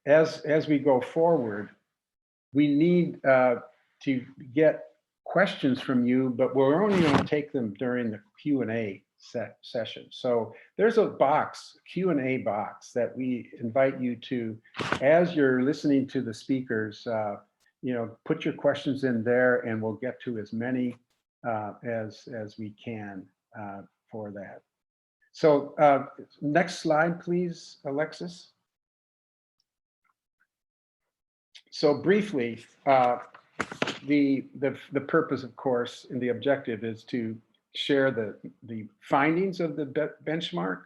as we go forward, we need to get questions from you, but we're only going to take them during the Q&A session. So there's a box, Q&A box, that we invite you to, as you're listening to the speakers, put your questions in there, and we'll get to as many as we can for that. So next slide, please, Alexis. So briefly, the purpose, of course, and the objective is to share the findings of the benchmark.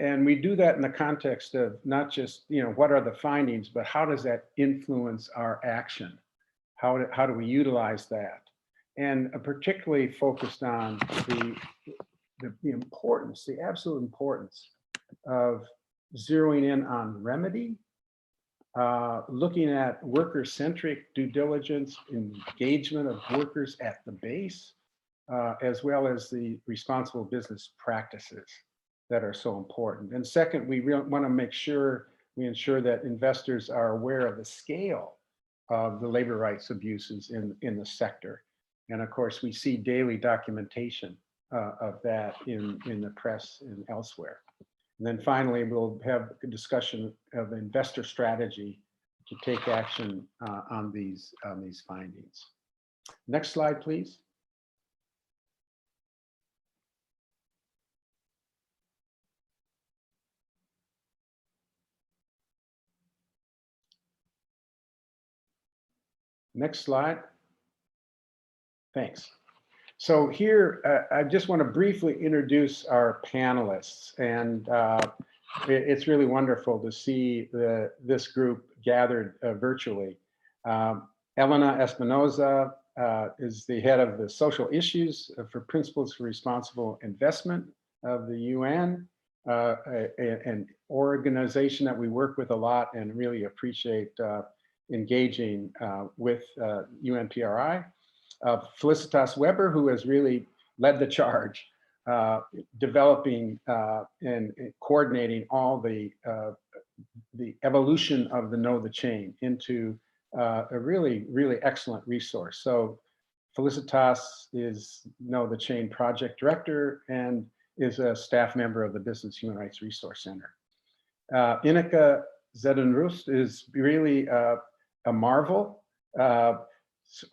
And we do that in the context of not just, what are the findings, but how does that influence our action? How do we utilize that? And particularly focused on the importance, the absolute importance of zeroing in on remedy, looking at worker-centric due diligence, engagement of workers at the base, as well as the responsible business practices that are so important. And second, we want to make sure we ensure that investors are aware of the scale of the labor rights abuses in the sector. And of course, we see daily documentation of that in the press and elsewhere. And then finally, we'll have a discussion of investor strategy to take action on these findings. Next slide, please. Next slide. Thanks. So here, I just want to briefly introduce our panelists, and it's really wonderful to see this group gathered virtually. Elena Espinoza is the head of the social issues for Principles for Responsible Investment of the UN, an organization that we work with a lot and really appreciate engaging with UNPRI. Felicitas Weber, who has really led the charge, developing and coordinating all the evolution of the KnowTheChain into a really, really excellent resource. So Felicitas is KnowTheChain project director and is a staff member of the Business Human Rights Resource Center. Ineke Zeldenrust is really a marvel.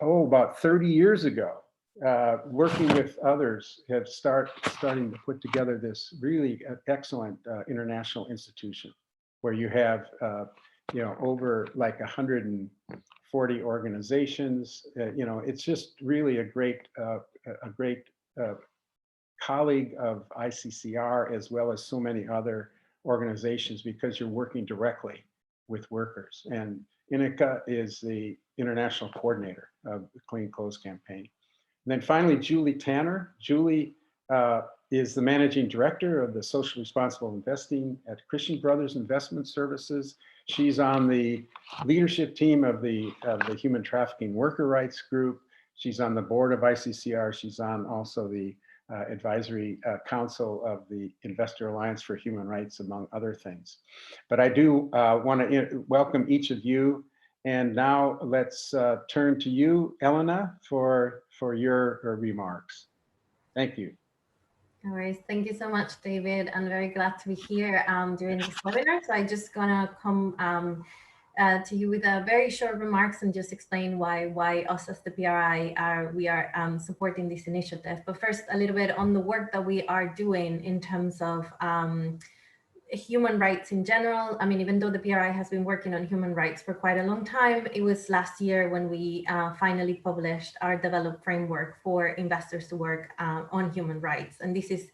About 30 years ago, working with others, have starting to put together this really excellent international institution where you have over like 140 organizations. It's just really a great colleague of ICCR, as well as so many other organizations, because you're working directly with workers. And Ineke is the international coordinator of the Clean Clothes Campaign. And then finally, Julie Tanner. Julie is the managing director of the Social Responsible Investing at Christian Brothers Investment Services. She's on the leadership team of the Human Trafficking Worker Rights Group. She's on the board of ICCR. She's on also the advisory council of the Investor Alliance for Human Rights, among other things. But I do want to welcome each of you. And now let's turn to you, Elena, for your remarks. Thank you. No worries. Thank you so much, David. I'm very glad to be here during this webinar. So I'm just gonna come to you with a very short remarks and just explain why us as the PRI are supporting this initiative. But first, a little bit on the work that we are doing in terms of human rights in general. I mean, even though the PRI has been working on human rights for quite a long time, it was last year when we finally published our developed framework for investors to work on human rights. And this is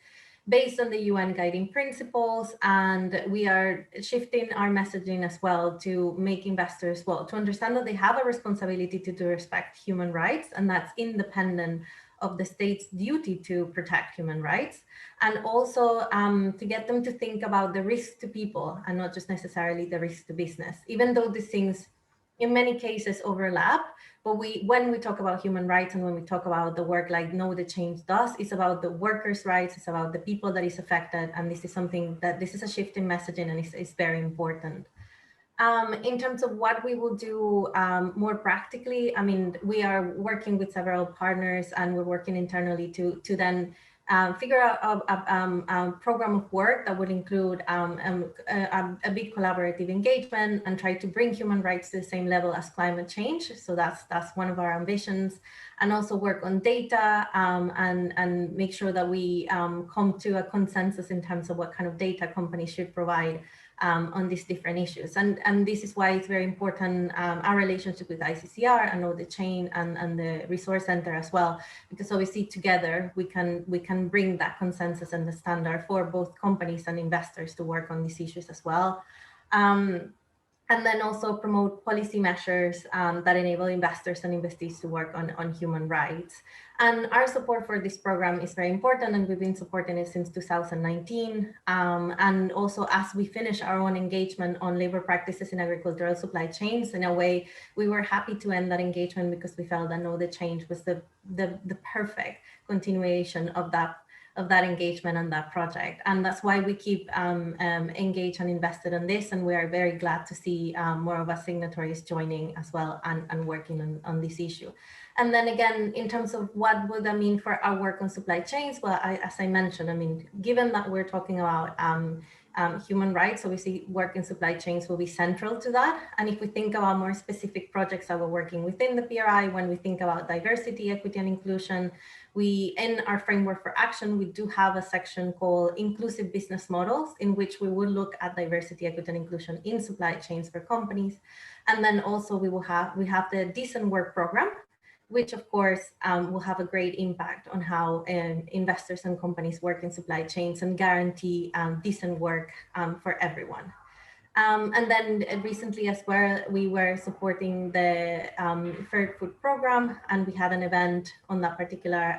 based on the UN guiding principles, and we are shifting our messaging as well to make investors, to understand that they have a responsibility to respect human rights, and that's independent of the state's duty to protect human rights, and also to get them to think about the risk to people and not just necessarily the risk to business, even though these things in many cases overlap. But when we talk about human rights and when we talk about the work like KnowTheChain does, it's about the workers' rights, it's about the people that is affected. And this is something that this is a shift in messaging and it's very important. In terms of what we will do more practically, I mean, we are working with several partners and we're working internally to then figure out a program of work that would include a big collaborative engagement and try to bring human rights to the same level as climate change. So that's one of our ambitions, and also work on data and make sure that we come to a consensus in terms of what kind of data companies should provide on these different issues. And this is why it's very important, our relationship with ICCR and KnowTheChain and the Resource Center as well, because obviously together we can bring that consensus and the standard for both companies and investors to work on these issues as well. And then also promote policy measures that enable investors and investees to work on human rights. And our support for this program is very important, and we've been supporting it since 2019. And also as we finish our own engagement on labor practices in agricultural supply chains, in a way, we were happy to end that engagement because we felt that KnowTheChain was the perfect continuation of that engagement and that project. And that's why we keep engaged and invested in this. And we are very glad to see more of our signatories joining as well and working on this issue. And then again, in terms of what would that mean for our work on supply chains? Well, as I mentioned, I mean, given that we're talking about human rights, obviously work in supply chains will be central to that. And if we think about more specific projects that we're working within the PRI, when we think about diversity, equity, and inclusion, in our framework for action, we do have a section called inclusive business models, in which we will look at diversity, equity, and inclusion in supply chains for companies. And then also we have the decent work program, which of course will have a great impact on how investors and companies work in supply chains and guarantee decent work for everyone. And then recently as well, we were supporting the Fair Food program, and we had an event on that particular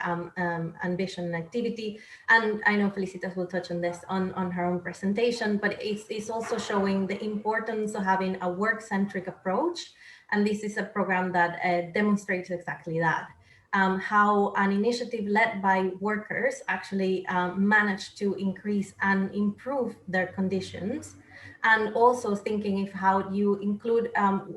ambition and activity. And I know Felicitas will touch on this on her own presentation, but it's also showing the importance of having a work-centric approach. And this is a program that demonstrates exactly that. How an initiative led by workers actually managed to increase and improve their conditions, and also thinking of how you include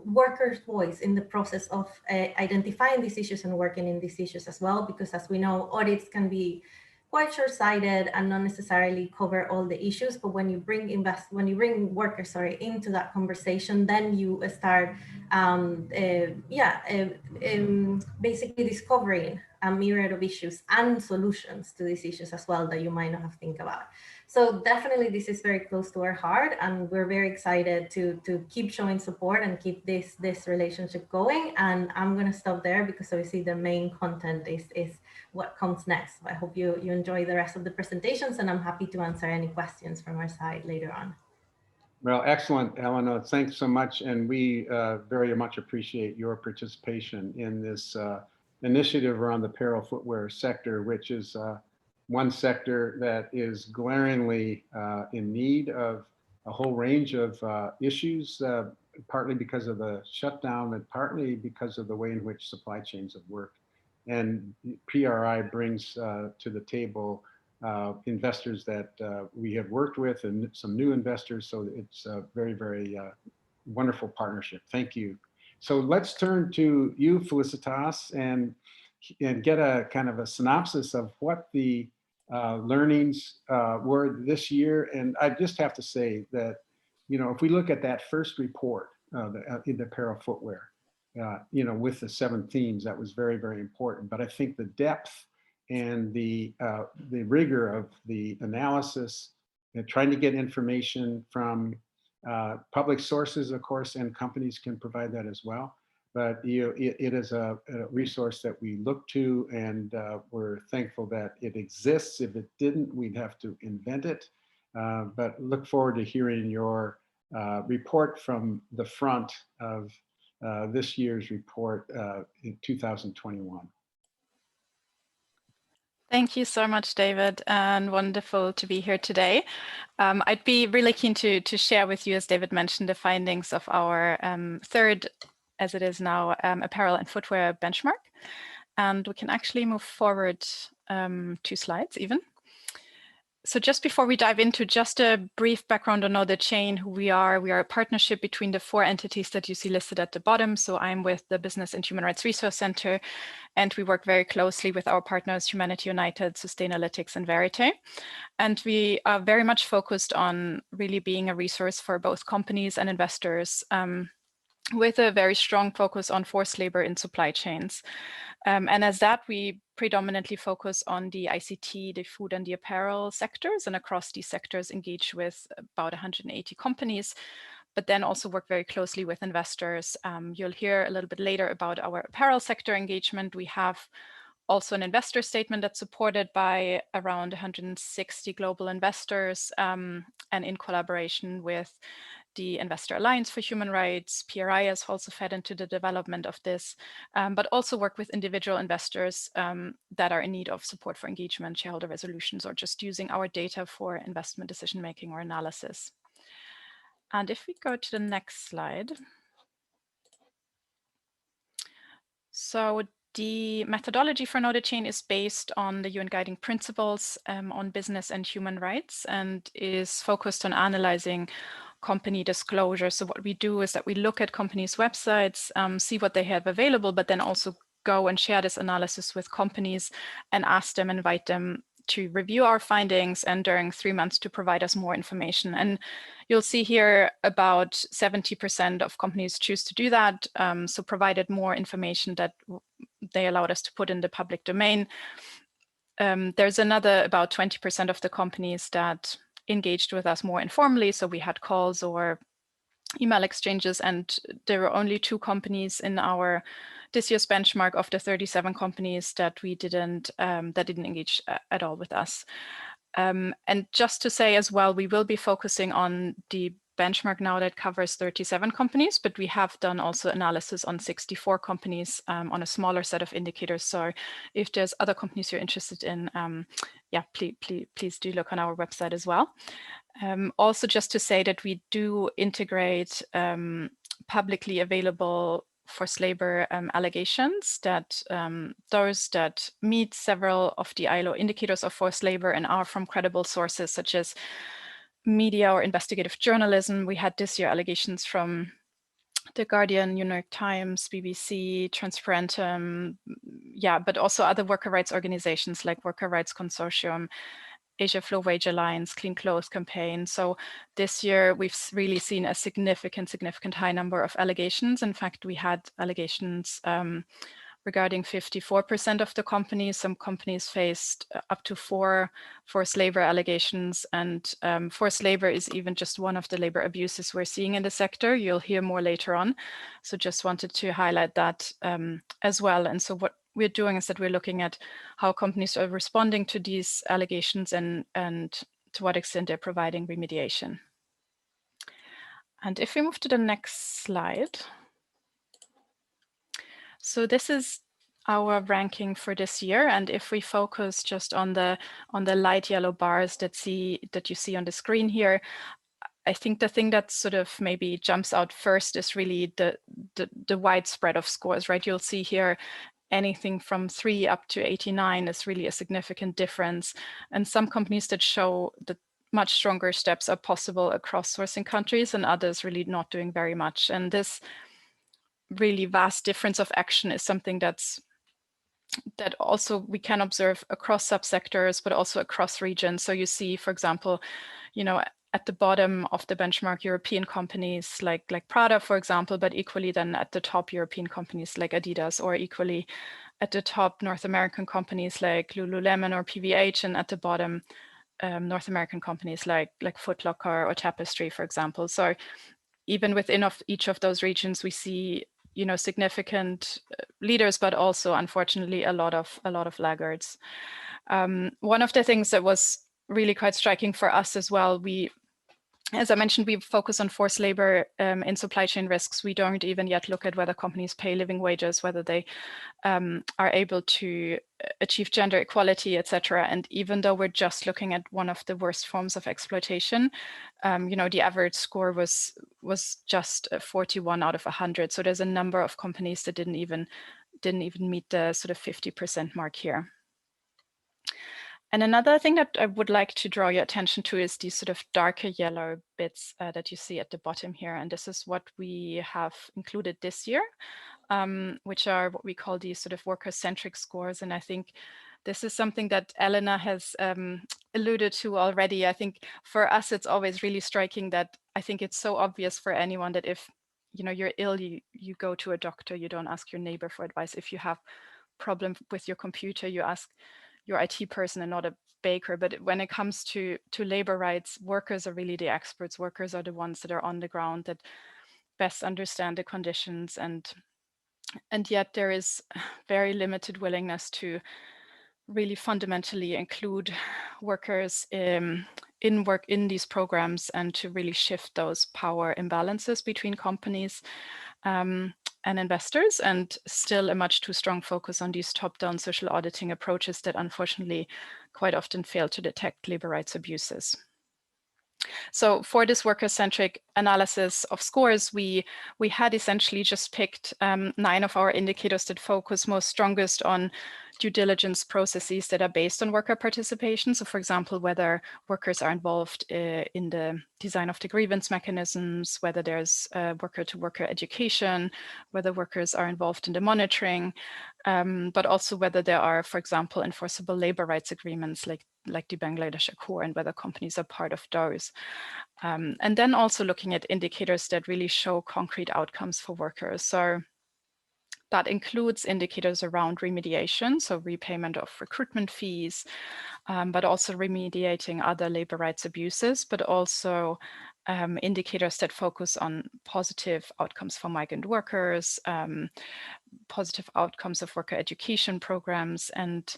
workers' voice in the process of identifying these issues and working in these issues as well, because as we know, audits can be quite short-sighted and not necessarily cover all the issues. But when you bring workers into that conversation, then you start basically discovering a myriad of issues and solutions to these issues as well that you might not have think about. So definitely this is very close to our heart, and we're very excited to keep showing support and keep this relationship going. And I'm going to stop there because obviously the main content is what comes next. I hope you enjoy the rest of the presentations, and I'm happy to answer any questions from our side later on. Well, excellent, Elena. Thanks so much. And we very much appreciate your participation in this initiative around the apparel footwear sector, which is one sector that is glaringly in need of a whole range of issues, partly because of the shutdown and partly because of the way in which supply chains have worked. And PRI brings to the table investors that we have worked with and some new investors. So it's a very, very wonderful partnership. Thank you. So let's turn to you, Felicitas, and get a kind of a synopsis of what the learnings were this year. And I just have to say that, you know, if we look at that first report in the apparel footwear, you know, with the 7 themes, that was very, very important. But I think the depth and the rigor of the analysis and trying to get information from public sources, of course, and companies can provide that as well. But it is a resource that we look to, and we're thankful that it exists. If it didn't, we'd have to invent it. But look forward to hearing your report from the front of this year's report in 2021. Thank you so much, David, and wonderful to be here today. I'd be really keen to share with you, as David mentioned, the findings of our third as it is now, Apparel and Footwear Benchmark. And we can actually move forward 2 slides even. So just before we dive into, just a brief background on KnowTheChain, who we are. We are a partnership between the 4 entities that you see listed at the bottom. So I'm with the Business and Human Rights Resource Center, and we work very closely with our partners, Humanity United, Sustainalytics, and Verite. And we are very much focused on really being a resource for both companies and investors, with a very strong focus on forced labor in supply chains. And as that, we predominantly focus on the ICT, the food and the apparel sectors, and across these sectors engage with about 180 companies, but then also work very closely with investors. You'll hear a little bit later about our apparel sector engagement. We have also an investor statement that's supported by around 160 global investors, and in collaboration with the Investor Alliance for Human Rights. PRI has also fed into the development of this, but also work with individual investors that are in need of support for engagement, shareholder resolutions, or just using our data for investment decision-making or analysis. And if we go to the next slide. So the methodology for KnowTheChain is based on the UN Guiding Principles on business and human rights, and is focused on analyzing company disclosure. So what we do is that we look at companies' websites, see what they have available, but then also go and share this analysis with companies and ask them, invite them to review our findings, and during 3 months to provide us more information. And you'll see here about 70% of companies choose to do that. So provided more information that they allowed us to put in the public domain. There's another about 20% of the companies that engaged with us more informally. So we had calls or email exchanges, and there were only 2 companies in our this year's benchmark of the 37 companies that we didn't engage at all with us. And just to say as well, we will be focusing on the benchmark now that covers 37 companies, but we have done also analysis on 64 companies on a smaller set of indicators. So if there's other companies you're interested in, yeah, please do look on our website as well. Also, just to say that we do integrate publicly available forced labor allegations, that those that meet several of the ILO indicators of forced labor and are from credible sources such as media or investigative journalism. We had this year allegations from The Guardian, New York Times, BBC, Transparentum, yeah, but also other worker rights organizations like Worker Rights Consortium, Asia Flow Wage Alliance, Clean Clothes Campaign. So this year we've really seen a significant high number of allegations. In fact, we had allegations regarding 54% of the companies. Some companies faced up to 4 forced labor allegations, and forced labor is even just one of the labor abuses we're seeing in the sector. You'll hear more later on. So just wanted to highlight that as well. And so what we're doing is that we're looking at how companies are responding to these allegations and to what extent they're providing remediation. And if we move to the next slide. So this is our ranking for this year, and if we focus just on the light yellow bars that you see on the screen here, I think the thing that sort of maybe jumps out first is really the widespread of scores, right? You'll see here anything from 3 up to 89 is really a significant difference, and some companies that show that much stronger steps are possible across sourcing countries, and others really not doing very much. And this really vast difference of action is something that also we can observe across subsectors, but also across regions. So you see, for example, at the bottom of the benchmark, European companies like Prada, for example, but equally then at the top European companies like Adidas, or equally at the top North American companies like Lululemon or PVH, and at the bottom North American companies like Foot Locker or Tapestry, for example. So even within each of those regions, we see significant leaders, but also unfortunately a lot of laggards. One of the things that was really quite striking for us as well, we as I mentioned, we focus on forced labor in supply chain risks. We don't even yet look at whether companies pay living wages, whether they are able to achieve gender equality, etc. And even though we're just looking at one of the worst forms of exploitation, you know, the average score was just 41 out of 100. So there's a number of companies that didn't even meet the sort of 50% mark here. And another thing that I would like to draw your attention to is these sort of darker yellow bits that you see at the bottom here. And this is what we have included this year, which are what we call these sort of worker-centric scores. And I think this is something that Elena has alluded to already. I think for us, it's always really striking that I think it's so obvious for anyone that if you know you're ill, you go to a doctor, you don't ask your neighbor for advice. If you have problem with your computer, you ask your IT person and not a baker. But when it comes to labor rights, workers are really the experts. Workers are the ones that are on the ground, that best understand the conditions, and yet there is very limited willingness to really fundamentally include workers in these programs and to really shift those power imbalances between companies and investors, and still a much too strong focus on these top-down social auditing approaches that unfortunately quite often fail to detect labor rights abuses. So for this worker-centric analysis of scores, we had essentially just picked 9 of our indicators that focus most strongest on due diligence processes that are based on worker participation. So for example, whether workers are involved in the design of the grievance mechanisms, whether there's worker-to-worker education, whether workers are involved in the monitoring, but also whether there are, for example, enforceable labor rights agreements like the Bangladesh Accord, and whether companies are part of those. And then also looking at indicators that really show concrete outcomes for workers. So that includes indicators around remediation, so repayment of recruitment fees, but also remediating other labor rights abuses, but also indicators that focus on positive outcomes for migrant workers, positive outcomes of worker education programs. And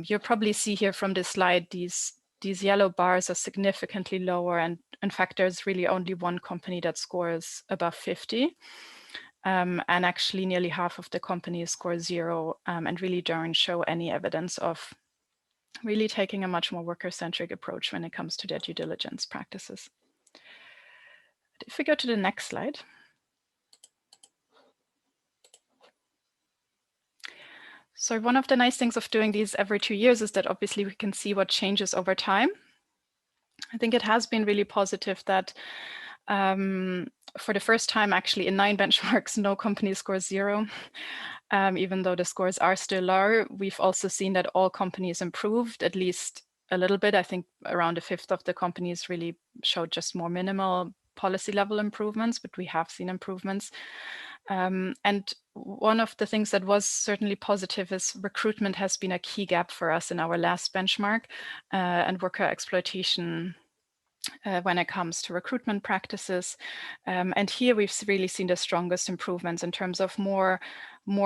you'll probably see here from this slide, these yellow bars are significantly lower. And in fact, there's really only one company that scores above 50. And actually nearly half of the companies score 0 and really don't show any evidence of really taking a much more worker-centric approach when it comes to their due diligence practices. But if we go to the next slide. So one of the nice things of doing these every 2 years is that obviously we can see what changes over time. I think it has been really positive that for the first time, actually, in 9 benchmarks, no company scores 0. Even though the scores are still low, we've also seen that all companies improved, at least a little bit. I think around a fifth of the companies really showed just more minimal policy level improvements, but we have seen improvements. And one of the things that was certainly positive is recruitment has been a key gap for us in our last benchmark, and worker exploitation when it comes to recruitment practices. And here we've really seen the strongest improvements in terms of more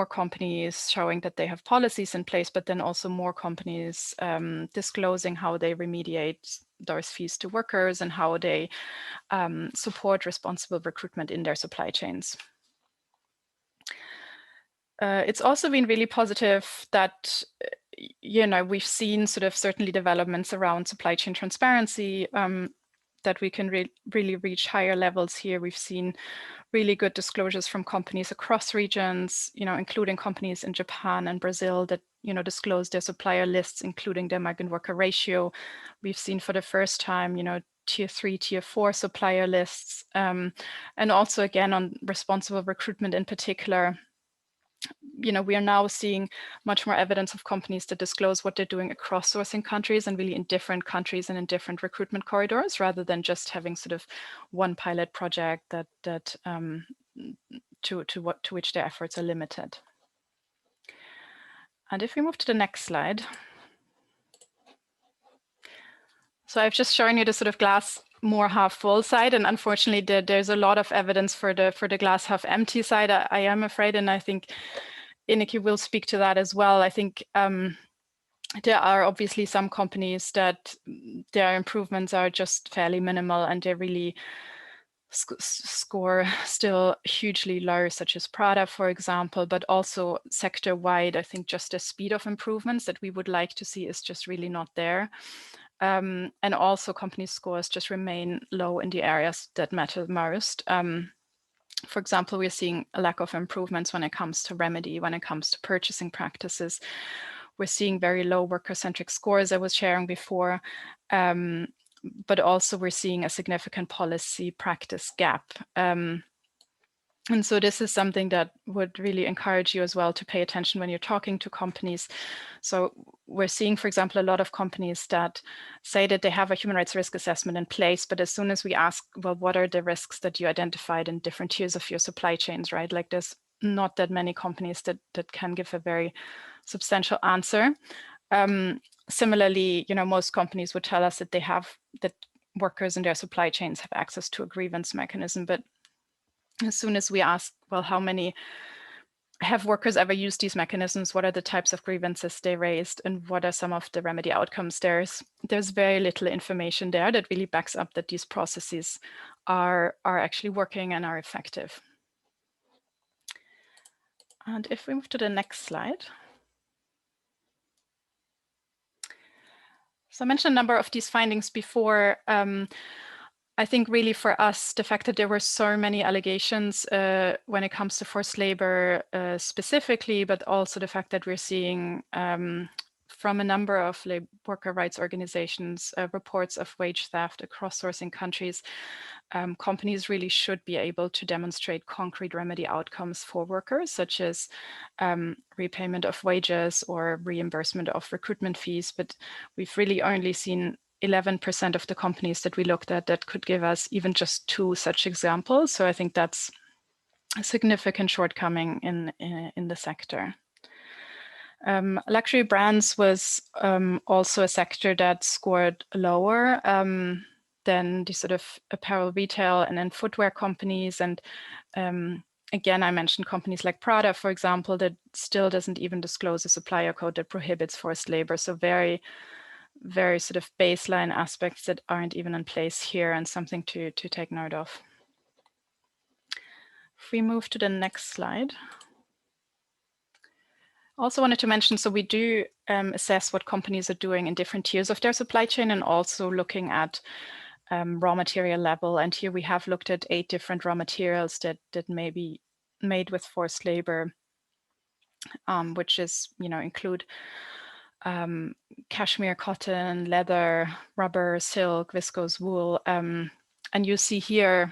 companies showing that they have policies in place, but then also more companies disclosing how they remediate those fees to workers and how they support responsible recruitment in their supply chains. It's also been really positive that we've seen sort of certainly developments around supply chain transparency, that we can really reach higher levels here. We've seen really good disclosures from companies across regions, including companies in Japan and Brazil that, disclose their supplier lists, including their migrant worker ratio. We've seen for the first time, tier 3, tier 4 supplier lists, and also again on responsible recruitment in particular. We are now seeing much more evidence of companies that disclose what they're doing across sourcing countries and really in different countries and in different recruitment corridors, rather than just having sort of one pilot project to which their efforts are limited. And if we move to the next slide. So I've just shown you the sort of glass more half full side, and unfortunately there's a lot of evidence for the glass half empty side, I am afraid, and I think Ineke will speak to that as well. I think there are obviously some companies that their improvements are just fairly minimal and they really score still hugely low, such as Prada, for example, but also sector-wide, I think just the speed of improvements that we would like to see is just really not there. And also company scores just remain low in the areas that matter most. For example, we're seeing a lack of improvements when it comes to remedy, when it comes to purchasing practices. We're seeing very low worker-centric scores I was sharing before, but also we're seeing a significant policy practice gap. And so this is something that would really encourage you as well to pay attention when you're talking to companies. So we're seeing, for example, a lot of companies that say that they have a human rights risk assessment in place, but as soon as we ask, well, what are the risks that you identified in different tiers of your supply chains, right? Like there's not that many companies that can give a very substantial answer. Similarly, most companies would tell us that that workers in their supply chains have access to a grievance mechanism, but as soon as we ask, well, how many have workers ever used these mechanisms? What are the types of grievances they raised? And what are some of the remedy outcomes? There's very little information there that really backs up that these processes are actually working and are effective. And if we move to the next slide. So I mentioned a number of these findings before. I think really for us, the fact that there were so many allegations when it comes to forced labor specifically, but also the fact that we're seeing from a number of worker rights organizations reports of wage theft across sourcing countries, companies really should be able to demonstrate concrete remedy outcomes for workers, such as repayment of wages or reimbursement of recruitment fees. But we've really only seen 11% of the companies that we looked at that could give us even just 2 such examples. So I think that's a significant shortcoming in the sector. Luxury brands was also a sector that scored lower than the sort of apparel retail and then footwear companies. And again, I mentioned companies like Prada, for example, that still doesn't even disclose a supplier code that prohibits forced labor. So very sort of baseline aspects that aren't even in place here and something to take note of. If we move to the next slide. Also wanted to mention, so we do assess what companies are doing in different tiers of their supply chain and also looking at raw material level. And here we have looked at 8 different raw materials that may be made with forced labor, which is, include cashmere, cotton, leather, rubber, silk, viscose, wool. And you see here,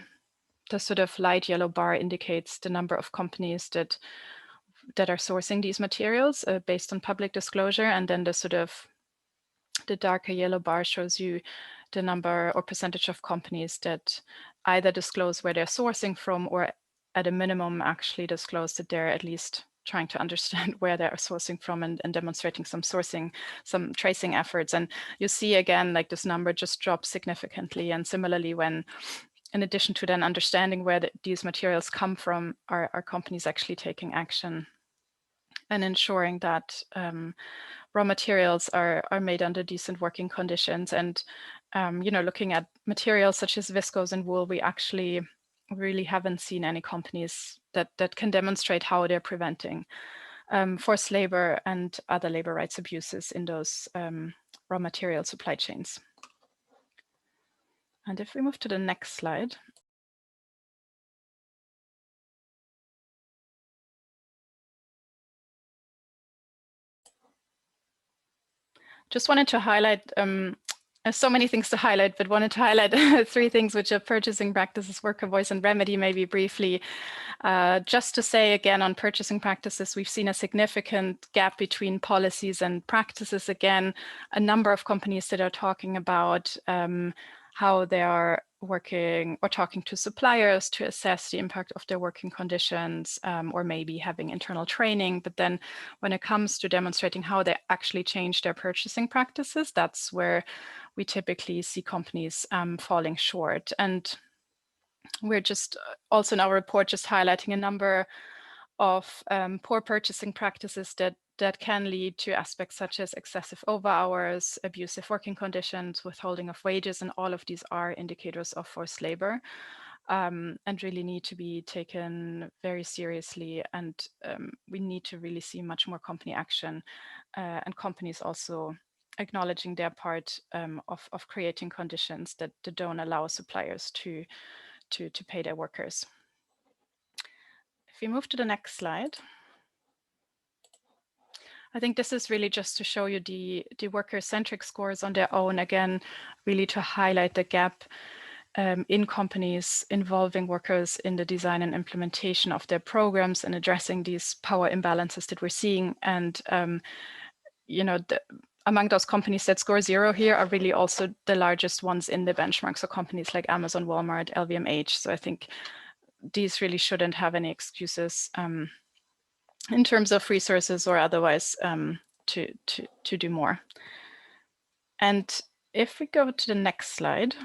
the sort of light yellow bar indicates the number of companies that are sourcing these materials based on public disclosure. And then the darker yellow bar shows you the number or percentage of companies that either disclose where they're sourcing from or at a minimum actually disclose that they're at least trying to understand where they're sourcing from and demonstrating some tracing efforts. And you see again, like this number just drops significantly. And similarly, when in addition to then understanding where these materials come from, are companies actually taking action and ensuring that raw materials are made under decent working conditions. And looking at materials such as viscose and wool, we actually really haven't seen any companies that can demonstrate how they're preventing forced labor and other labor rights abuses in those raw material supply chains. And if we move to the next slide. Just wanted to highlight, there's so many things to highlight, but wanted to highlight 3 things, which are purchasing practices, worker voice, and remedy, maybe briefly. Just to say again, on purchasing practices, we've seen a significant gap between policies and practices. Again, a number of companies that are talking about how they are working or talking to suppliers to assess the impact of their working conditions, or maybe having internal training. But then when it comes to demonstrating how they actually change their purchasing practices, that's where we typically see companies falling short. And we're just also in our report just highlighting a number of poor purchasing practices that that can lead to aspects such as excessive overhours, abusive working conditions, withholding of wages, and all of these are indicators of forced labor, and really need to be taken very seriously. And we need to really see much more company action, and companies also acknowledging their part of creating conditions that don't allow suppliers to pay their workers. If we move to the next slide. I think this is really just to show you the worker-centric scores on their own, again, really to highlight the gap in companies involving workers in the design and implementation of their programs and addressing these power imbalances that we're seeing. And, you know, among those companies that score 0 here are really also the largest ones in the benchmark. So companies like Amazon, Walmart, LVMH. So I think these really shouldn't have any excuses in terms of resources or otherwise to do more. And if we go to the next slide.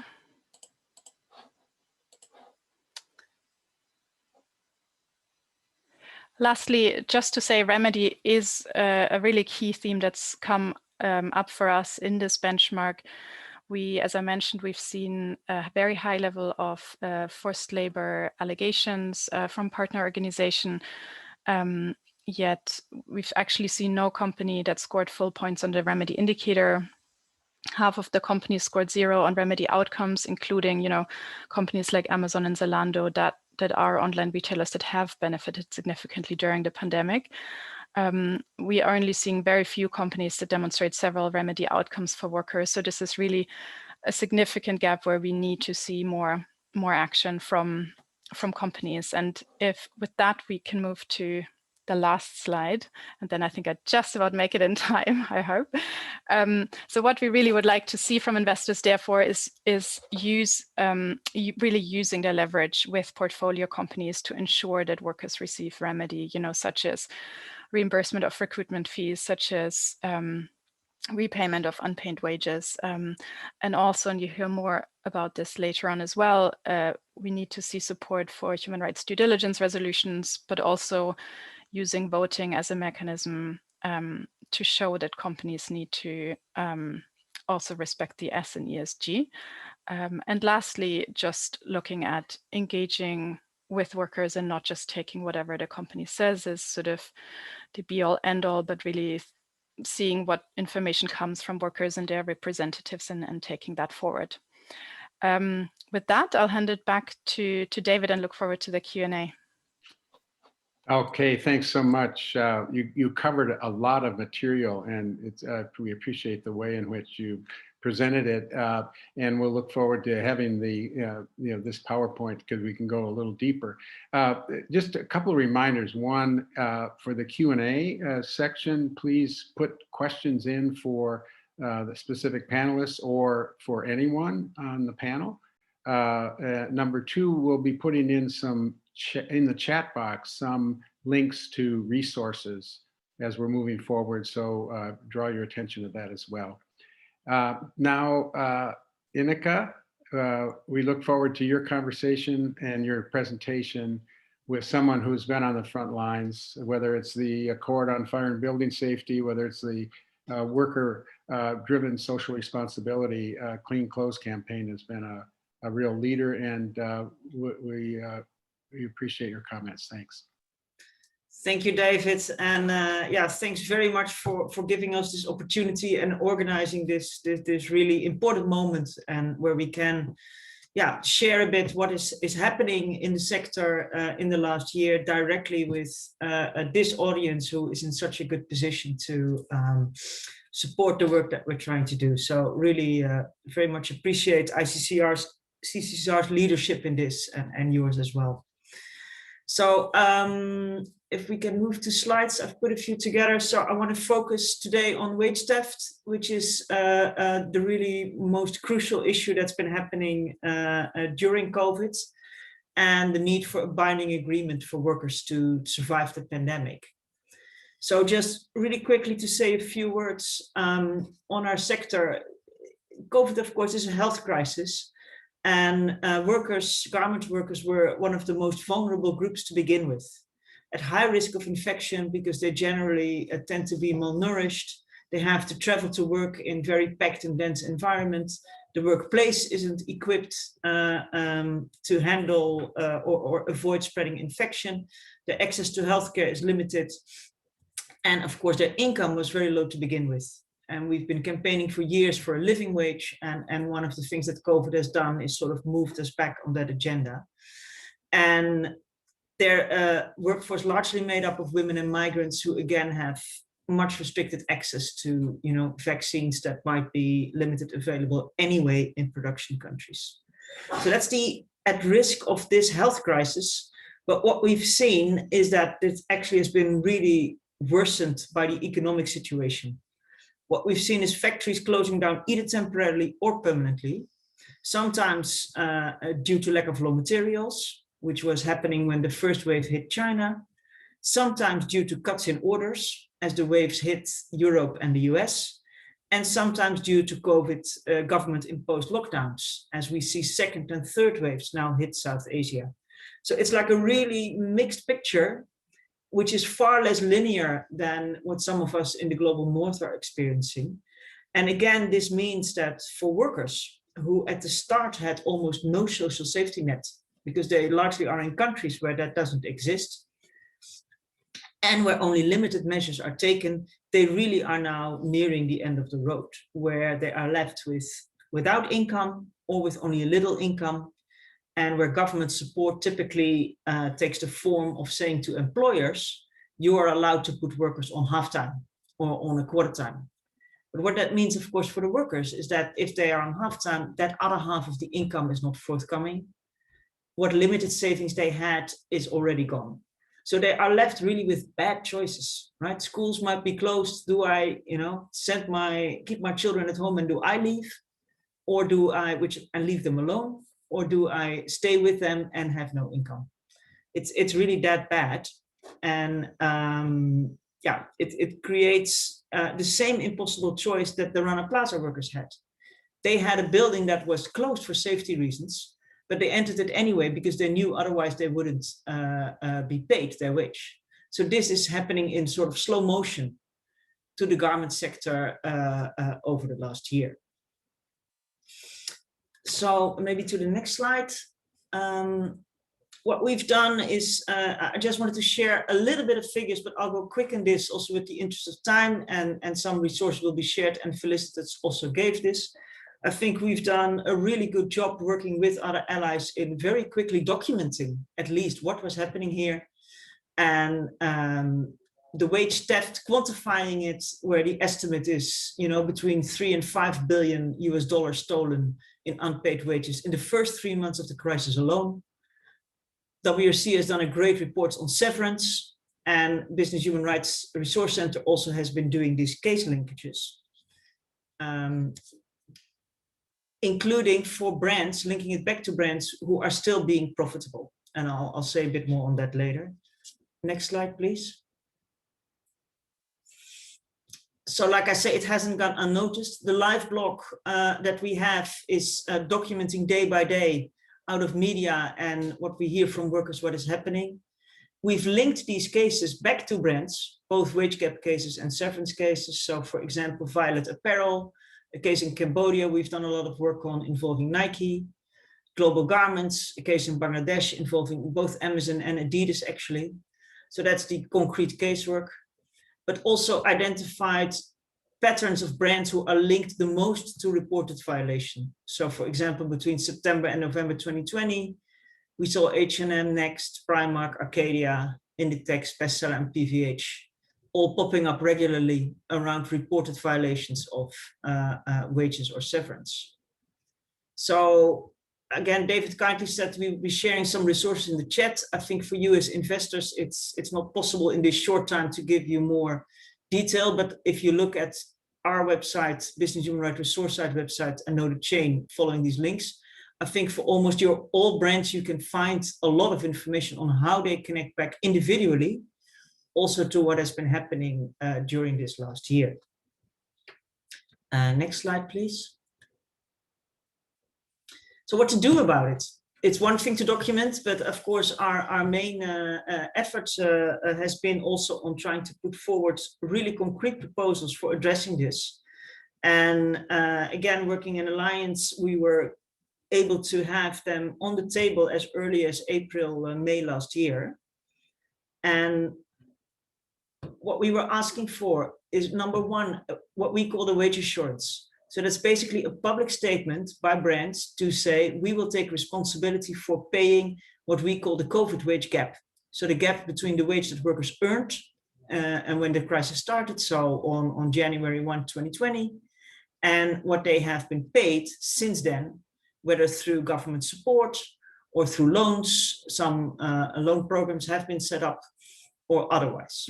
Lastly, just to say, remedy is a really key theme that's come up for us in this benchmark. We, as I mentioned, we've seen a very high level of forced labor allegations from partner organization. Yet we've actually seen no company that scored full points on the remedy indicator. Half of the companies scored 0 on remedy outcomes, including, you know, companies like Amazon and Zalando that are online retailers that have benefited significantly during the pandemic. We are only seeing very few companies that demonstrate several remedy outcomes for workers. So this is really a significant gap where we need to see more action from companies. And if with that we can move to the last slide, and then I think I just about make it in time, I hope. So what we really would like to see from investors, therefore, is really using their leverage with portfolio companies to ensure that workers receive remedy, you know, such as reimbursement of recruitment fees, such as repayment of unpaid wages. And also, and you hear more about this later on as well, we need to see support for human rights due diligence resolutions, but also using voting as a mechanism to show that companies need to also respect the S and ESG. And lastly, just looking at engaging with workers and not just taking whatever the company says is sort of the be all end all, but really seeing what information comes from workers and their representatives and taking that forward. With that, I'll hand it back to David and look forward to the Q&A. Okay, thanks so much. You covered a lot of material, and we appreciate the way in which you presented it, and we'll look forward to having the this PowerPoint because we can go a little deeper. Just a couple of reminders. One, for the Q&A section, please put questions in for the specific panelists or for anyone on the panel. Number 2, we'll be putting in in the chat box some links to resources as we're moving forward. So draw your attention to that as well. Now, Ineke, we look forward to your conversation and your presentation with someone who's been on the front lines, whether it's the Accord on Fire and Building Safety, whether it's the worker-driven social responsibility Clean Clothes campaign has been a real leader, and we appreciate your comments. Thanks. Thank you, David. And yeah, thanks very much for giving us this opportunity and organizing this really important moment, and where we can share a bit what is happening in the sector in the last year directly with this audience who is in such a good position to support the work that we're trying to do. So really very much appreciate ICCR's leadership in this, and yours as well. So if we can move to slides, I've put a few together. So I want to focus today on wage theft, which is the really most crucial issue that's been happening during COVID, and the need for a binding agreement for workers to survive the pandemic. So just really quickly to say a few words on our sector. COVID, of course, is a health crisis. And garment workers were one of the most vulnerable groups to begin with. at high risk of infection because they generally tend to be malnourished. They have to travel to work in very packed and dense environments. The workplace isn't equipped to handle or avoid spreading infection. The access to healthcare is limited. And of course, their income was very low to begin with. And we've been campaigning for years for a living wage. And one of the things that COVID has done is sort of moved us back on that agenda. And their workforce largely made up of women and migrants who, again, have much restricted access to, vaccines that might be limited available anyway in production countries. So that's the at risk of this health crisis. But what we've seen is that it actually has been really worsened by the economic situation. What we've seen is factories closing down either temporarily or permanently, sometimes due to lack of raw materials, which was happening when the first wave hit China, sometimes due to cuts in orders as the waves hit Europe and the US, and sometimes due to COVID government-imposed lockdowns, as we see second and third waves now hit South Asia. So it's like a really mixed picture, which is far less linear than what some of us in the global north are experiencing. And again, this means that for workers who at the start had almost no social safety net, because they largely are in countries where that doesn't exist, and where only limited measures are taken, they really are now nearing the end of the road, where they are left without income or with only a little income, and where government support typically takes the form of saying to employers, you are allowed to put workers on half-time or on a quarter time. But what that means, of course, for the workers is that if they are on half-time, that other half of the income is not forthcoming. What limited savings they had is already gone. So they are left really with bad choices, right? Schools might be closed. Do I, keep my children at home and do I leave? Or do I, and leave them alone? Or do I stay with them and have no income? It's really that bad. And it creates the same impossible choice that the Rana Plaza workers had. They had a building that was closed for safety reasons, but they entered it anyway because they knew otherwise they wouldn't be paid their wage. So this is happening in sort of slow motion to the garment sector over the last year. So maybe to the next slide. What we've done is, I just wanted to share a little bit of figures, but I'll go quick in this also with the interest of time, and some resources will be shared, and Felicitas also gave this. I think we've done a really good job working with other allies in very quickly documenting at least what was happening here, and the wage theft, quantifying it, where the estimate is, between $3 and $5 billion stolen in unpaid wages in the first 3 months of the crisis alone. WRC has done a great report on severance, and Business Human Rights Resource Center also has been doing these case linkages, including for brands, linking it back to brands who are still being profitable. And I'll say a bit more on that later. Next slide, please. So like I say, it hasn't gone unnoticed. The live blog that we have is documenting day by day out of media and what we hear from workers, what is happening. We've linked these cases back to brands, both wage gap cases and severance cases. So for example, Violet Apparel, a case in Cambodia we've done a lot of work on involving Nike. Global Garments, a case in Bangladesh involving both Amazon and Adidas actually. So that's the concrete casework, but also identified patterns of brands who are linked the most to reported violation. So for example, between September and November 2020, we saw H&M, Next, Primark, Arcadia, Inditex, Bestseller, and PVH all popping up regularly around reported violations of wages or severance. So again, David kindly said we'll be sharing some resources in the chat. I think for you as investors, it's not possible in this short time to give you more detail, but if you look at our website, Business Human Rights Resource Site website, and KnowTheChain following these links, I think for almost all brands, you can find a lot of information on how they connect back individually, also to what has been happening during this last year. Next slide, please. So what to do about it? it's one thing to document, but of course our main efforts has been also on trying to put forward really concrete proposals for addressing this. And again, working in Alliance, we were able to have them on the table as early as April, May last year. And what we were asking for is, number one, what we call the wage assurance. So that's basically a public statement by brands to say, we will take responsibility for paying what we call the COVID wage gap. So the gap between the wage that workers earned and when the crisis started, so on January 1, 2020, and what they have been paid since then, whether through government support or through loans. Some loan programs have been set up or otherwise.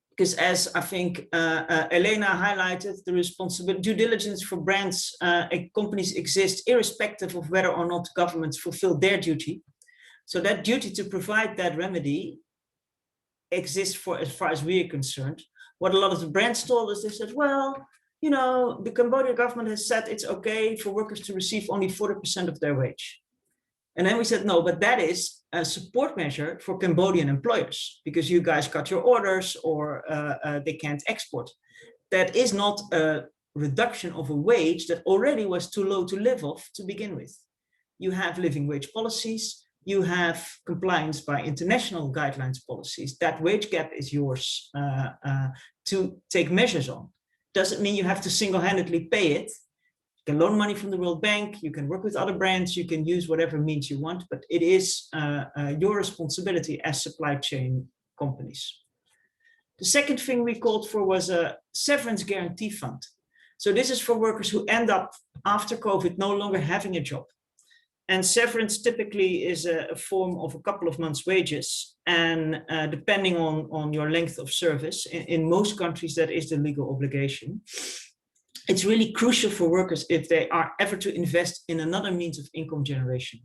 Because as I think Elena highlighted, the responsibility, due diligence for brands, companies exist irrespective of whether or not governments fulfill their duty. So that duty to provide that remedy exists for as far as we are concerned. What a lot of the brands told us, they said, well, you know, the Cambodian government has said it's okay for workers to receive only 40% of their wage. And then we said, no, but that is a support measure for Cambodian employers because you guys cut your orders or they can't export. That is not a reduction of a wage that already was too low to live off to begin with. You have living wage policies, you have compliance by international guidelines policies. That wage gap is yours to take measures on. Doesn't mean you have to single-handedly pay it. You can loan money from the World Bank, you can work with other brands, you can use whatever means you want, but it is your responsibility as supply chain companies. The second thing we called for was a severance guarantee fund. So this is for workers who end up after COVID no longer having a job. And severance typically is a form of a couple of months' wages. And depending on your length of service, in most countries that is the legal obligation. It's really crucial for workers if they are ever to invest in another means of income generation.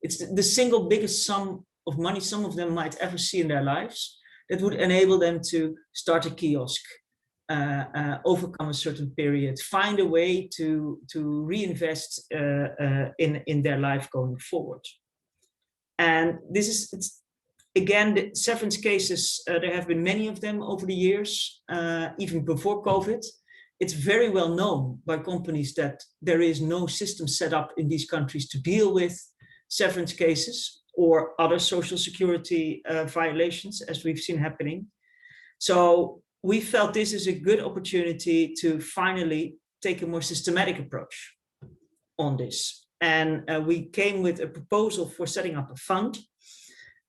It's the single biggest sum of money some of them might ever see in their lives that would enable them to start a kiosk, overcome a certain period, find a way to reinvest in their life going forward. And this is, again, the severance cases, there have been many of them over the years, even before COVID. It's very well known by companies that there is no system set up in these countries to deal with severance cases or other social security violations, as we've seen happening. So we felt this is a good opportunity to finally take a more systematic approach on this. And we came with a proposal for setting up a fund.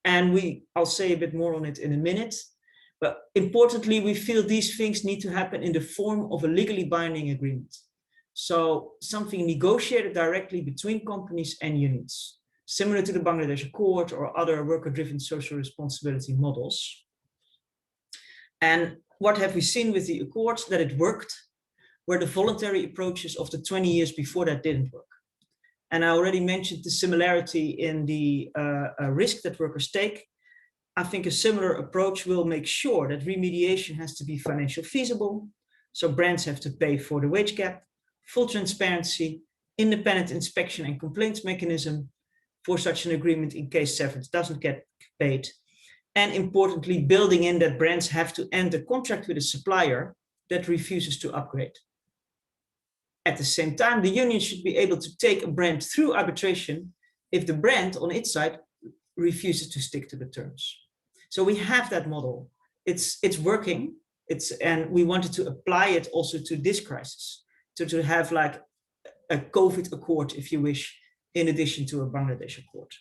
And I'll say a bit more on it in a minute. But importantly, we feel these things need to happen in the form of a legally binding agreement. So something negotiated directly between companies and unions, similar to the Bangladesh Accord or other worker-driven social responsibility models. And what have we seen with the Accords? That it worked, where the voluntary approaches of the 20 years before that didn't work. And I already mentioned the similarity in the risk that workers take. I think a similar approach will make sure that remediation has to be financially feasible. So brands have to pay for the wage gap, full transparency, independent inspection and complaints mechanism for such an agreement in case severance doesn't get paid. And importantly, building in that brands have to end a contract with a supplier that refuses to upgrade. At the same time, the union should be able to take a brand through arbitration if the brand on its side refuses to stick to the terms. So we have that model. It's working. And we wanted to apply it also to this crisis, to have like a COVID accord, if you wish, in addition to a Bangladesh accord.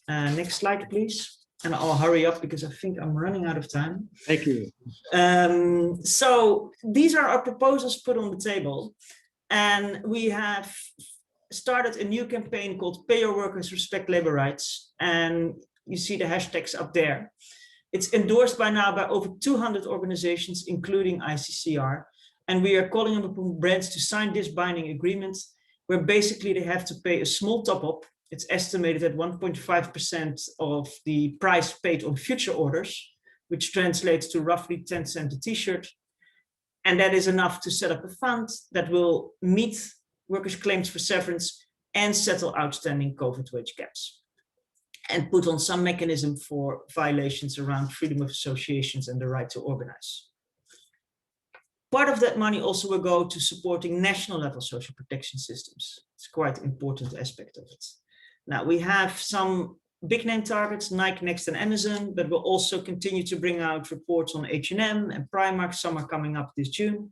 Next slide, please. And I'll hurry up because I think I'm running out of time. Thank you. So these are our proposals put on the table. And we have started a new campaign called Pay Your Workers, Respect Labor Rights. And you see the hashtags up there. It's endorsed by now by over 200 organizations, including ICCR. And we are calling upon brands to sign this binding agreement, where basically they have to pay a small top up. It's estimated at 1.5% of the price paid on future orders, which translates to roughly 10 cents a t-shirt. And that is enough to set up a fund that will meet workers' claims for severance and settle outstanding COVID wage gaps, and put on some mechanism for violations around freedom of associations and the right to organize. Part of that money also will go to supporting national level social protection systems. It's quite an important aspect of it. Now, we have some big name targets, Nike, Next, and Amazon, but we'll also continue to bring out reports on H&M and Primark. Some are coming up this June.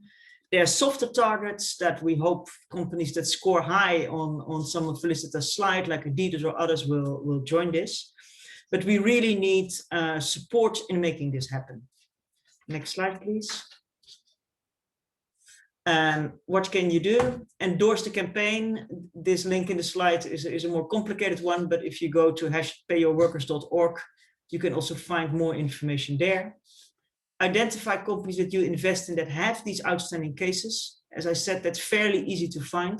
There are softer targets that we hope companies that score high on some of Felicitas' slide, like Adidas or others, will join this. But we really need support in making this happen. Next slide, please. What can you do? Endorse the campaign. This link in the slide is a more complicated one, but if you go to #payyourworkers.org, you can also find more information there. Identify companies that you invest in that have these outstanding cases. As I said, that's fairly easy to find.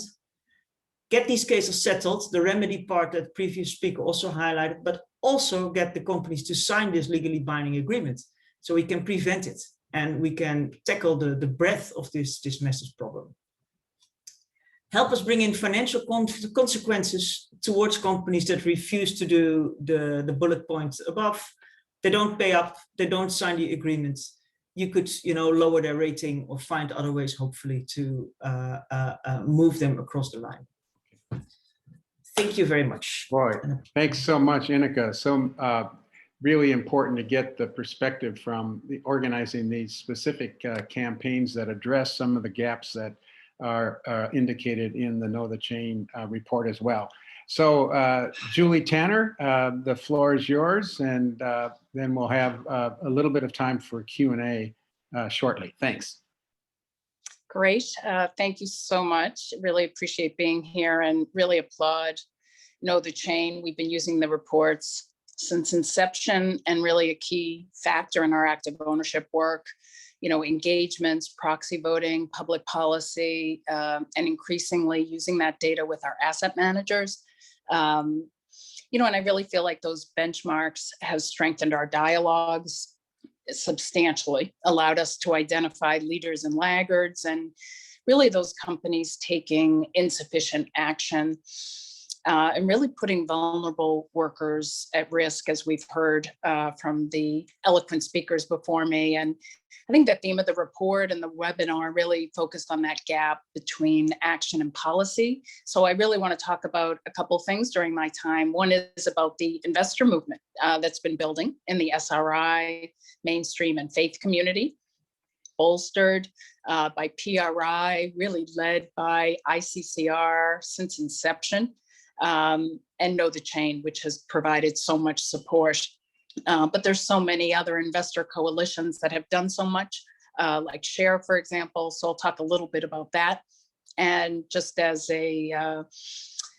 Get these cases settled, the remedy part that previous speaker also highlighted, but also get the companies to sign this legally binding agreement so we can prevent it and we can tackle the breadth of this massive problem. Help us bring in financial consequences towards companies that refuse to do the bullet points above. They don't pay up, they don't sign the agreement. You could, lower their rating or find other ways, hopefully, to move them across the line. Thank you very much. Boy, thanks so much, Ineke. So really important to get the perspective from organizing these specific campaigns that address some of the gaps that are indicated in the KnowTheChain report as well. So Julie Tanner, the floor is yours, and then we'll have a little bit of time for Q&A shortly. Thanks. Great. Thank you so much. Really appreciate being here and really applaud KnowTheChain. We've been using the reports since inception and really a key factor in our active ownership work. Engagements, proxy voting, public policy, and increasingly using that data with our asset managers. And I really feel like those benchmarks have strengthened our dialogues substantially, allowed us to identify leaders and laggards, and really those companies taking insufficient action and really putting vulnerable workers at risk, as we've heard from the eloquent speakers before me. And I think the theme of the report and the webinar really focused on that gap between action and policy. So I really want to talk about a couple of things during my time. One is about the investor movement that's been building in the SRI, mainstream, and faith community, bolstered by PRI, really led by ICCR since inception, and KnowTheChain, which has provided so much support. But there's so many other investor coalitions that have done so much, like Share, for example. So I'll talk a little bit about that. And just as a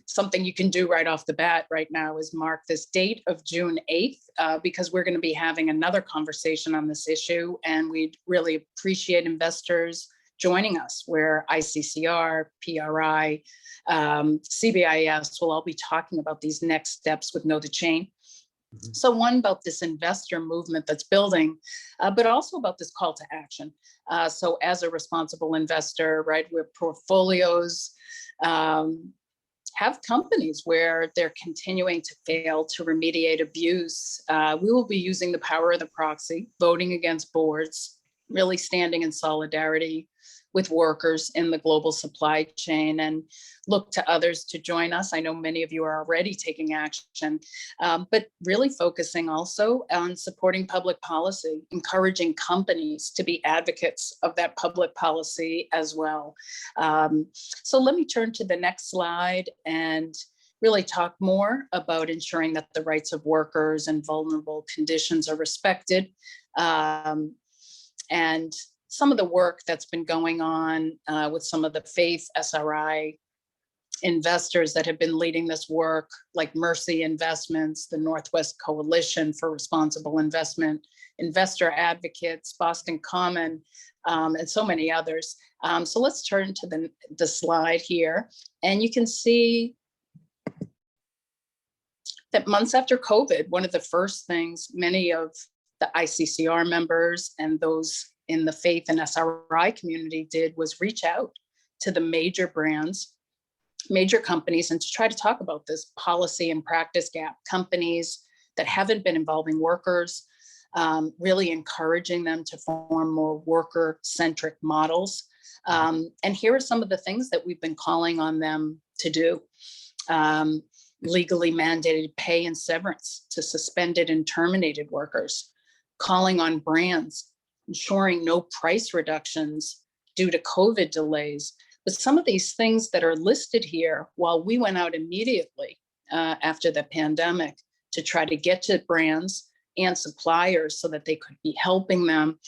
something you can do right off the bat right now is mark this date of June 8th, because we're going to be having another conversation on this issue. And we'd really appreciate investors joining us, where ICCR, PRI, CBIS will all be talking about these next steps with KnowTheChain. So one, about this investor movement that's building, but also about this call to action. So as a responsible investor, right, where portfolios have companies where they're continuing to fail to remediate abuse, we will be using the power of the proxy, voting against boards, really standing in solidarity with workers in the global supply chain, and look to others to join us. I know many of you are already taking action, but really focusing also on supporting public policy, encouraging companies to be advocates of that public policy as well. So let me turn to the next slide and really talk more about ensuring that the rights of workers and vulnerable conditions are respected. And some of the work that's been going on with some of the faith SRI investors that have been leading this work, like Mercy Investments, the Northwest Coalition for Responsible Investment, Investor Advocates, Boston Common, and so many others. So let's turn to the slide here, and you can see that months after COVID, one of the first things many of the ICCR members and those in the faith and SRI community did was reach out to the major brands major companies and to try to talk about this policy and practice gap. Companies that haven't been involving workers, really encouraging them to form more worker-centric models. And here are some of the things that we've been calling on them to do. Legally mandated pay and severance to suspended and terminated workers, calling on brands, ensuring no price reductions due to COVID delays. But some of these things that are listed here, while we went out immediately after the pandemic to try to get to brands and suppliers so that they could be helping them,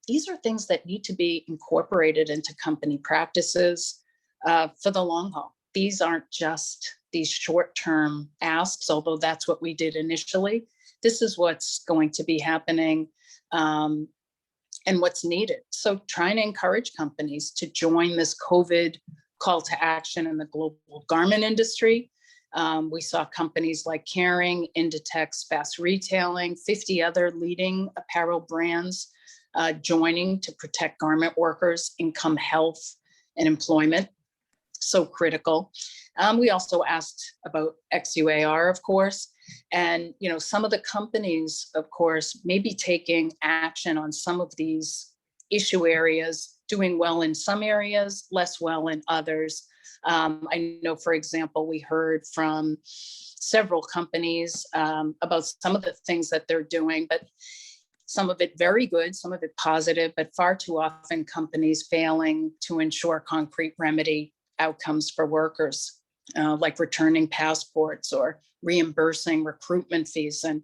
these are things that need to be incorporated into company practices for the long haul. These aren't just these short-term asks, although that's what we did initially. This is what's going to be happening and what's needed. So trying to encourage companies to join this COVID call to action in the global garment industry. We saw companies like Kering, Inditex, Fast Retailing, 50 other leading apparel brands joining to protect garment workers' income, health, and employment. So critical. We also asked about XUAR, of course, and some of the companies, of course, may be taking action on some of these issue areas, doing well in some areas, less well in others. I know, for example, we heard from several companies about some of the things that they're doing, but some of it very good, some of it positive, but far too often companies failing to ensure concrete remedy outcomes for workers, like returning passports or reimbursing recruitment fees. And,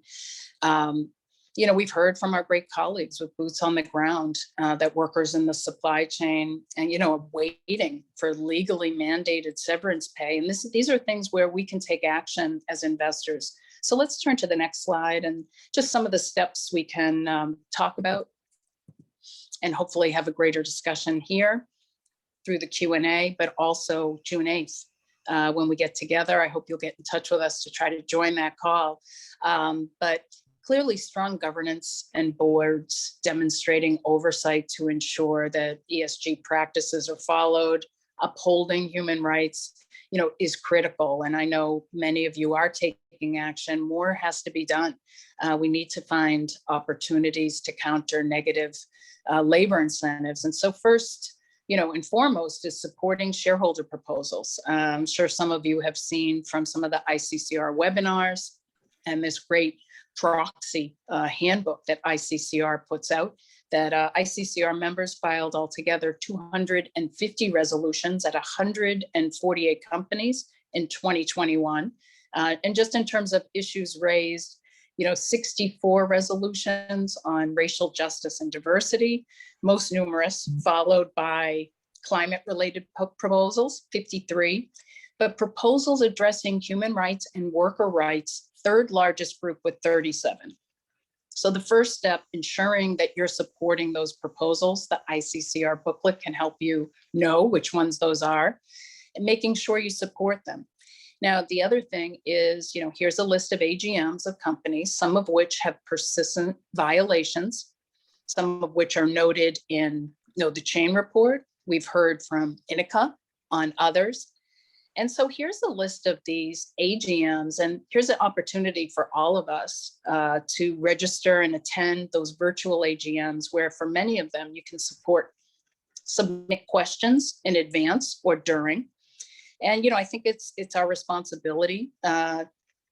we've heard from our great colleagues with boots on the ground that workers in the supply chain and, are waiting for legally mandated severance pay. And these are things where we can take action as investors. So let's turn to the next slide and just some of the steps we can talk about and hopefully have a greater discussion here through the Q&A, but also June 8th. When we get together, I hope you'll get in touch with us to try to join that call. But clearly strong governance and boards demonstrating oversight to ensure that ESG practices are followed, upholding human rights, is critical. And I know many of you are taking action. More has to be done. We need to find opportunities to counter negative labor incentives. And so first, and foremost is supporting shareholder proposals. I'm sure some of you have seen from some of the ICCR webinars and this great Proxy handbook that ICCR puts out, that ICCR members filed altogether 250 resolutions at 148 companies in 2021. And just in terms of issues raised, 64 resolutions on racial justice and diversity, most numerous, followed by climate-related proposals, 53, but proposals addressing human rights and worker rights, third largest group with 37. So the first step, ensuring that you're supporting those proposals, the ICCR booklet can help you know which ones those are, and making sure you support them. Now, the other thing is, here's a list of AGMs of companies, some of which have persistent violations, some of which are noted in KnowTheChain report. We've heard from Ineke on others. And so here's a list of these AGMs, and here's an opportunity for all of us to register and attend those virtual AGMs, where for many of them, you can submit questions in advance or during. And, I think it's our responsibility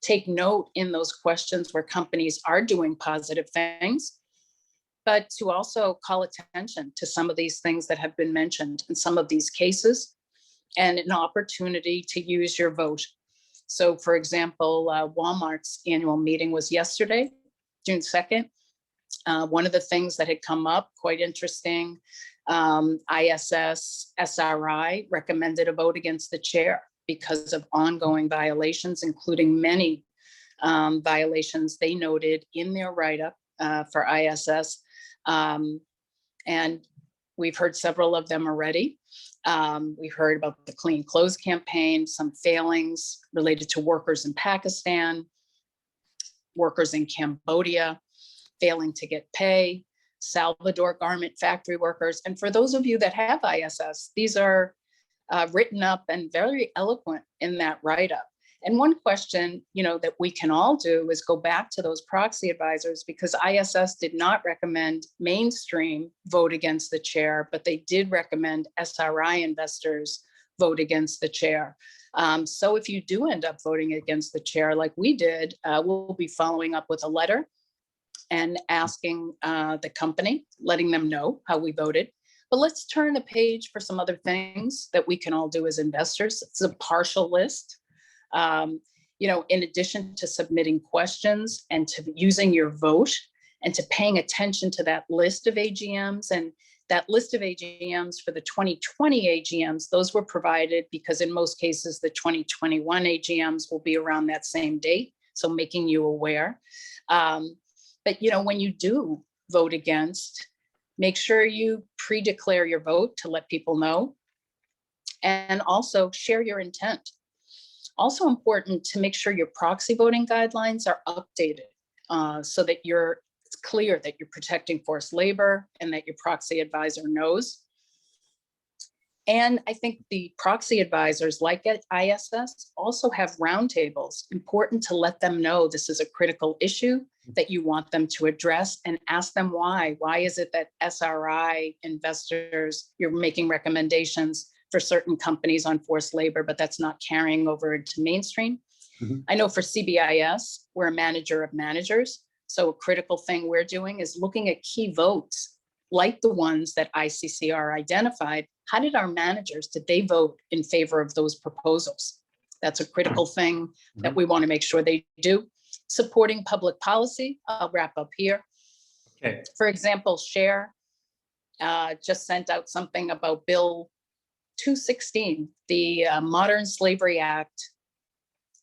take note in those questions where companies are doing positive things, but to also call attention to some of these things that have been mentioned in some of these cases, and an opportunity to use your vote. So for example, Walmart's annual meeting was yesterday, June 2nd. One of the things that had come up, quite interesting, ISS, SRI recommended a vote against the chair because of ongoing violations, including many violations they noted in their write-up for ISS. And we've heard several of them already. We've heard about the Clean Clothes campaign, some failings related to workers in Pakistan, workers in Cambodia, failing to get pay, Salvador garment factory workers. And for those of you that have ISS, these are written up and very eloquent in that write-up. And one question, that we can all do is go back to those proxy advisors, because ISS did not recommend mainstream vote against the chair, but they did recommend SRI investors vote against the chair. So if you do end up voting against the chair, like we did, we'll be following up with a letter and asking the company, letting them know how we voted. But let's turn the page for some other things that we can all do as investors. It's a partial list. In addition to submitting questions and to using your vote and to paying attention to that list of AGMs, and that list of AGMs for the 2020 AGMs, those were provided because in most cases, the 2021 AGMs will be around that same date. So making you aware. But when you do vote against, make sure you pre-declare your vote to let people know, and also share your intent. Also important to make sure your proxy voting guidelines are updated so that it's clear that you're protecting forced labor and that your proxy advisor knows. And I think the proxy advisors like at ISS also have roundtables. Important to let them know this is a critical issue that you want them to address, and ask them why. Why is it that SRI investors, you're making recommendations for certain companies on forced labor, but that's not carrying over into mainstream? Mhm. I know for CBIS, we're a manager of managers. So a critical thing we're doing is looking at key votes, like the ones that ICCR identified. How did our managers, did they vote in favor of those proposals? That's a critical thing that we want to make sure they do. Supporting public policy, I'll wrap up here. Okay. For example, SHARE just sent out something about Bill 216, the Modern Slavery Act,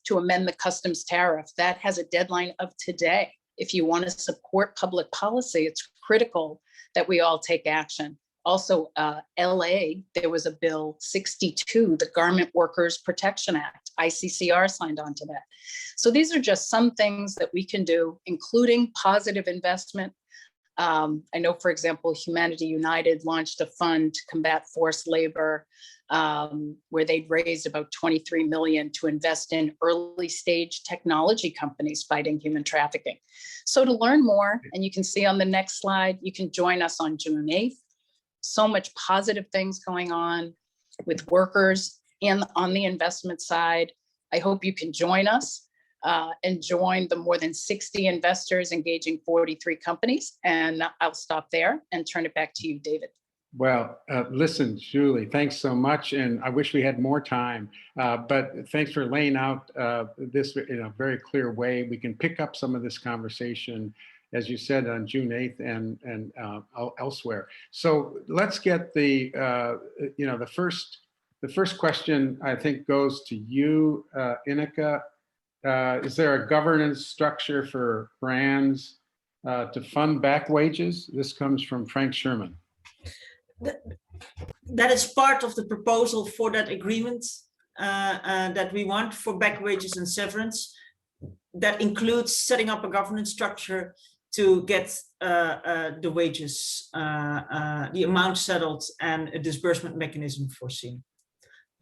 to amend the customs tariff. That has a deadline of today. If you want to support public policy, it's critical that we all take action. Also, LA, there was a Bill 62, the Garment Workers Protection Act. ICCR signed on to that. So these are just some things that we can do, including positive investment. I know, for example, Humanity United launched a fund to combat forced labor, where they'd raised about 23 million to invest in early stage technology companies fighting human trafficking. So to learn more, and you can see on the next slide, you can join us on June 8th. So much positive things going on with workers and on the investment side. I hope you can join us. And join the more than 60 investors engaging 43 companies. And I'll stop there and turn it back to you, David. Well, listen, Julie, thanks so much. And I wish we had more time, but thanks for laying out this in a very clear way. We can pick up some of this conversation, as you said, on June 8th and elsewhere. So let's get the first question, I think, goes to you, Ineke. Is there a governance structure for brands to fund back wages? This comes from Frank Sherman. That is part of the proposal for that agreement that we want for back wages and severance. That includes setting up a governance structure to get the wages, the amount settled, and a disbursement mechanism foreseen.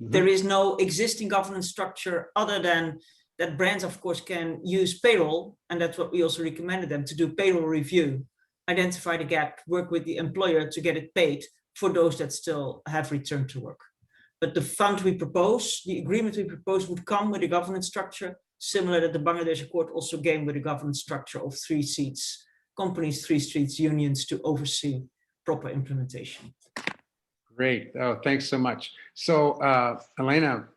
Mm-hmm. There is no existing governance structure other than that brands, of course, can use payroll, and that's what we also recommended them to do: payroll review, identify the gap, work with the employer to get it paid for those that still have returned to work. But the fund we propose, the agreement we propose, would come with a governance structure, similar that the Bangladesh Accord also came with a governance structure of 3 seats, companies, 3 seats, unions, to oversee proper implementation. Great. Oh, thanks so much. So, Elena,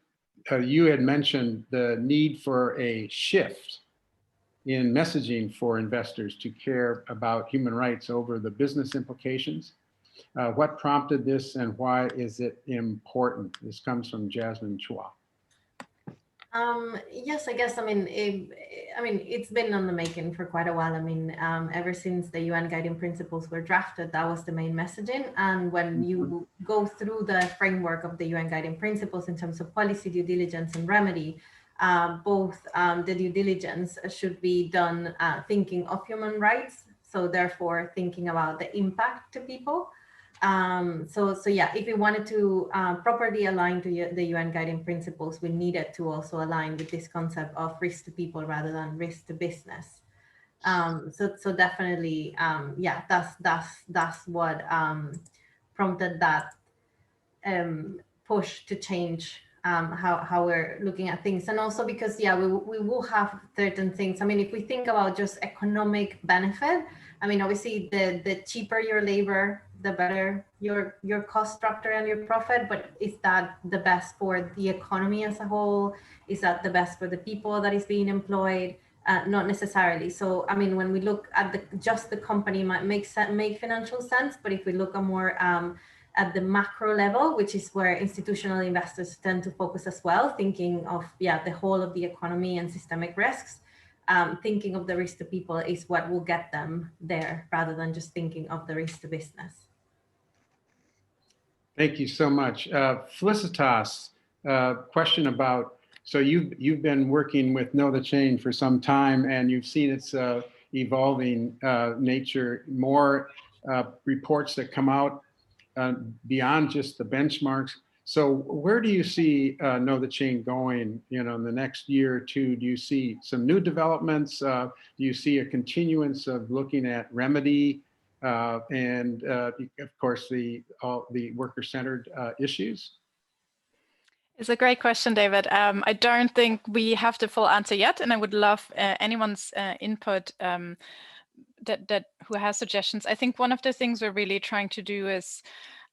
you had mentioned the need for a shift in messaging for investors to care about human rights over the business implications. What prompted this and why is it important? This comes from Jasmine Chua. Yes, I guess, it's been on the making for quite a while. Ever since the UN guiding principles were drafted, that was the main messaging. And when you go through the framework of the UN guiding principles in terms of policy, due diligence, and remedy, both the due diligence should be done thinking of human rights. So therefore thinking about the impact to people. So yeah, if we wanted to properly align to the UN guiding principles, we needed to also align with this concept of risk to people rather than risk to business. So definitely, yeah, that's what prompted that push to change how we're looking at things. And also because, yeah, we will have certain things. I mean, if we think about just economic benefit, I mean, obviously the cheaper your labor, the better your cost structure and your profit. But is that the best for the economy as a whole? Is that the best for the people that is being employed? Not necessarily. So, I mean, when we look at just the company might make financial sense, but if we look at more at the macro level, which is where institutional investors tend to focus as well, thinking of, yeah, the whole of the economy and systemic risks, thinking of the risk to people is what will get them there rather than just thinking of the risk to business. Thank you so much. Felicitas, question about, so you've been working with KnowTheChain for some time, and you've seen its evolving nature, more reports that come out beyond just the benchmarks. So where do you see KnowTheChain going, in the next year or two? Do you see some new developments? Do you see a continuance of looking at remedy and of course all the worker-centered issues? It's a great question, David. I don't think we have the full answer yet, and I would love anyone's input that who has suggestions. I think one of the things we're really trying to do is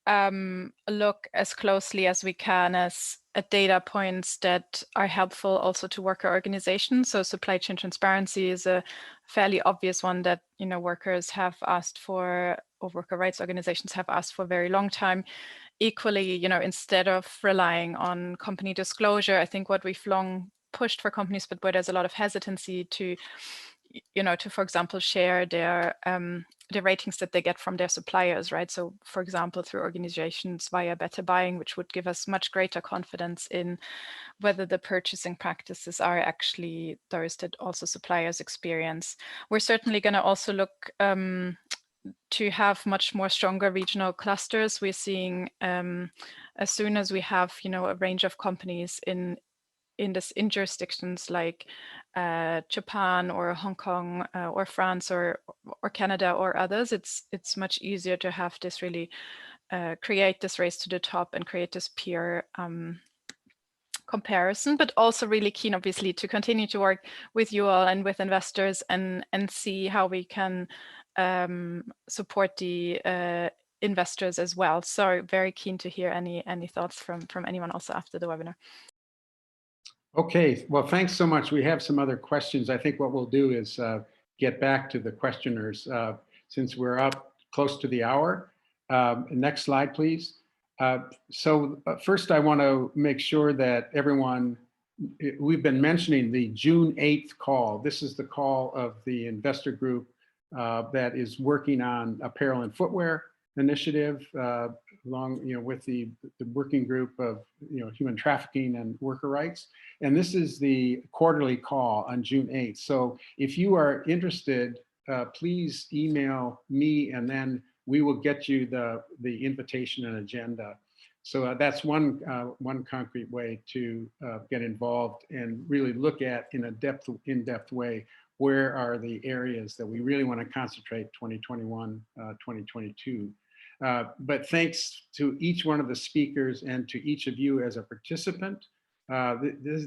look as closely as we can at data points that are helpful also to worker organizations. So supply chain transparency is a fairly obvious one that workers have asked for, or worker rights organizations have asked for a very long time. Equally, instead of relying on company disclosure, I think what we've long pushed for companies, but where there's a lot of hesitancy to, for example, share their the ratings that they get from their suppliers, right? So, for example, through organizations via better buying, which would give us much greater confidence in whether the purchasing practices are actually those that also suppliers experience. We're certainly going to also look to have much more stronger regional clusters. We're seeing as soon as we have, a range of companies in jurisdictions like Japan or Hong Kong or France or Canada or others, it's much easier to have this really create this race to the top and create this peer comparison, but also really keen, obviously, to continue to work with you all and with investors and see how we can support the investors as well. So very keen to hear any thoughts from anyone also after the webinar. Okay, well, thanks so much. We have some other questions. I think what we'll do is get back to the questioners since we're up close to the hour. Next slide, please. So first, I want to make sure that everyone, we've been mentioning the June 8th call. This is the call of the investor group that is working on apparel and footwear initiative, along with the working group of human trafficking and worker rights. And this is the quarterly call on June 8th. So if you are interested, please email me, and then we will get you the invitation and agenda. So that's one concrete way to get involved and really look at in in-depth way, where are the areas that we really want to concentrate 2021, 2022. But thanks to each one of the speakers and to each of you as a participant.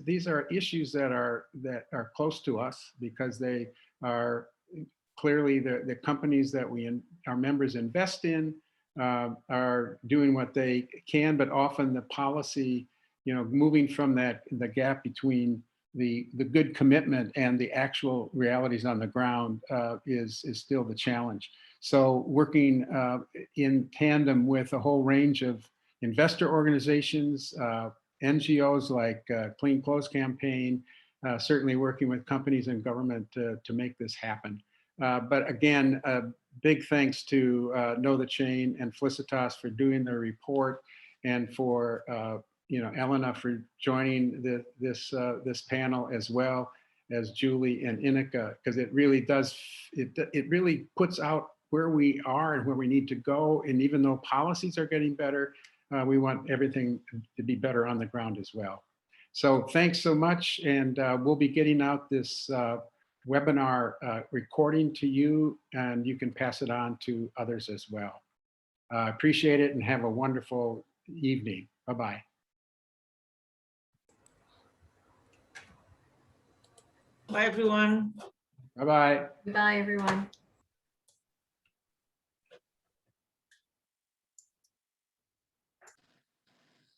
These are issues that are close to us because they are clearly the companies that our members invest in are doing what they can, but often the policy, moving from the gap between the good commitment and the actual realities on the ground is still the challenge. So working in tandem with a whole range of investor organizations, NGOs like Clean Clothes Campaign, certainly working with companies and government to make this happen. But again, big thanks to KnowTheChain and Felicitas for doing their report, and for Elena for joining this panel, as well as Julie and Ineke, because it really does, it really puts out where we are and where we need to go. And even though policies are getting better, we want everything to be better on the ground as well. So thanks so much. And we'll be getting out this webinar recording to you, and you can pass it on to others as well. Appreciate it and have a wonderful evening. Bye-bye. Bye, everyone. Bye-bye. Bye, everyone.